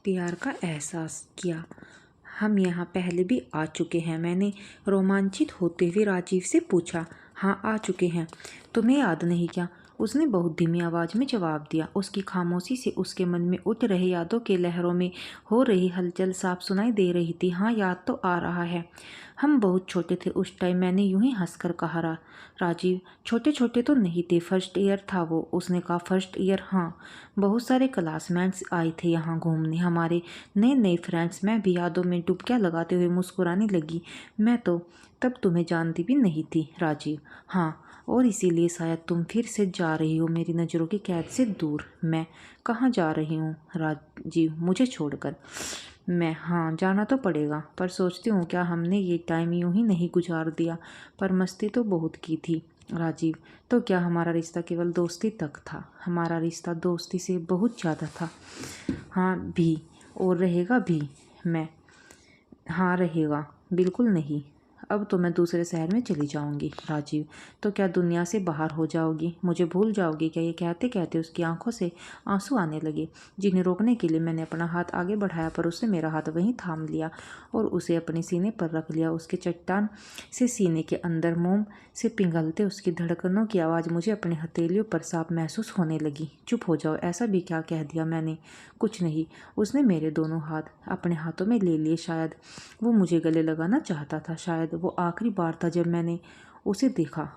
प्यार का एहसास किया। हम यहाँ पहले भी आ चुके हैं, मैंने रोमांचित होते हुए राजीव से पूछा। हाँ, आ चुके हैं। तुम्हें याद नहीं क्या? उसने बहुत धीमी आवाज़ में जवाब दिया। उसकी खामोशी से उसके मन में उठ रहे यादों के लहरों में हो रही हलचल साफ सुनाई दे रही थी। हाँ, याद तो आ रहा है। हम बहुत छोटे थे उस टाइम, मैंने यूं ही हंसकर कहा। राजीव, छोटे छोटे तो नहीं थे, फर्स्ट ईयर था वो। उसने कहा, फर्स्ट ईयर? हाँ। बहुत सारे क्लासमेट्स आए थे यहाँ घूमने, हमारे नए नए फ्रेंड्स। मैं भी यादों में डुबकियाँ लगाते हुए मुस्कुराने लगी। मैं तो तब तुम्हें जानती भी नहीं थी राजीव। हाँ, और इसीलिए शायद तुम फिर से जा रही हो मेरी नज़रों की कैद से दूर। मैं कहाँ जा रही हूँ राजीव, मुझे छोड़कर? हाँ, जाना तो पड़ेगा, पर सोचती हूँ क्या हमने ये टाइम यूं ही नहीं गुजार दिया। पर मस्ती तो बहुत की थी राजीव। तो क्या हमारा रिश्ता केवल दोस्ती तक था? हमारा रिश्ता दोस्ती से बहुत ज़्यादा था। हाँ भी, और रहेगा भी। हाँ, रहेगा। बिल्कुल नहीं, अब तो मैं दूसरे शहर में चली जाऊंगी राजीव। तो क्या दुनिया से बाहर हो जाओगी? मुझे भूल जाओगी क्या? ये कहते कहते उसकी आंखों से आंसू आने लगे, जिन्हें रोकने के लिए मैंने अपना हाथ आगे बढ़ाया, पर उसने मेरा हाथ वहीं थाम लिया और उसे अपने सीने पर रख लिया। उसके चट्टान से सीने के अंदर मोम से पिघलते उसकी धड़कनों की आवाज़ मुझे अपने हथेलियों पर साफ महसूस होने लगी। चुप हो जाओ, ऐसा भी क्या कह दिया मैंने? कुछ नहीं। उसने मेरे दोनों हाथ अपने हाथों में ले लिए। शायद वो मुझे गले लगाना चाहता था, शायद वो आखिरी बार था जब मैंने उसे देखा,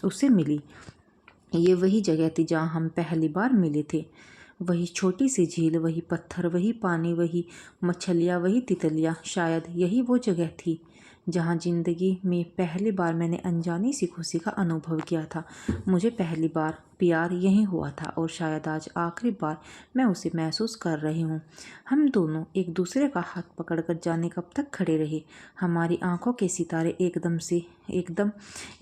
उससे मिली। ये वही जगह थी जहाँ हम पहली बार मिले थे। वही छोटी सी झील, वही पत्थर, वही पानी, वही मछलियाँ, वही तितलियाँ। शायद यही वो जगह थी जहाँ ज़िंदगी में पहली बार मैंने अनजानी सी खुशी का अनुभव किया था। मुझे पहली बार प्यार यहीं हुआ था और शायद आज आखिरी बार मैं उसे महसूस कर रही हूँ। हम दोनों एक दूसरे का हाथ पकड़कर जाने कब तक खड़े रहे। हमारी आंखों के सितारे एकदम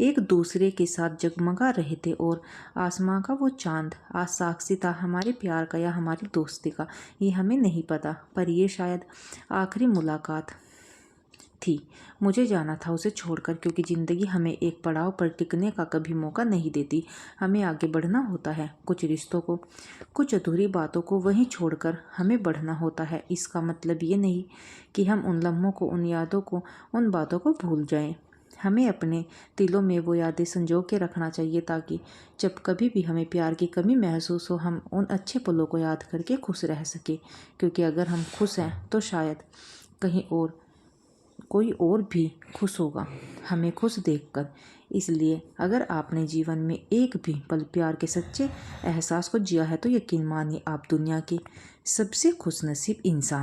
एक दूसरे के साथ जगमगा रहे थे और आसमां का वो चांद आज साक्षी था हमारे प्यार का या हमारी दोस्ती का, ये हमें नहीं पता। पर ये शायद आखिरी मुलाकात थी। मुझे जाना था उसे छोड़कर, क्योंकि ज़िंदगी हमें एक पड़ाव पर टिकने का कभी मौका नहीं देती। हमें आगे बढ़ना होता है, कुछ रिश्तों को, कुछ अधूरी बातों को वहीं छोड़कर हमें बढ़ना होता है। इसका मतलब ये नहीं कि हम उन लम्हों को, उन यादों को, उन बातों को भूल जाएं। हमें अपने दिलों में वो यादें संजो के रखना चाहिए, ताकि जब कभी भी हमें प्यार की कमी महसूस हो, हम उन अच्छे पलों को याद करके खुश रह सके। क्योंकि अगर हम खुश हैं तो शायद कहीं और कोई और भी खुश होगा हमें खुश देखकर। इसलिए अगर आपने जीवन में एक भी पल प्यार के सच्चे एहसास को जिया है तो यकीन मानिए आप दुनिया के सबसे खुशनसीब इंसान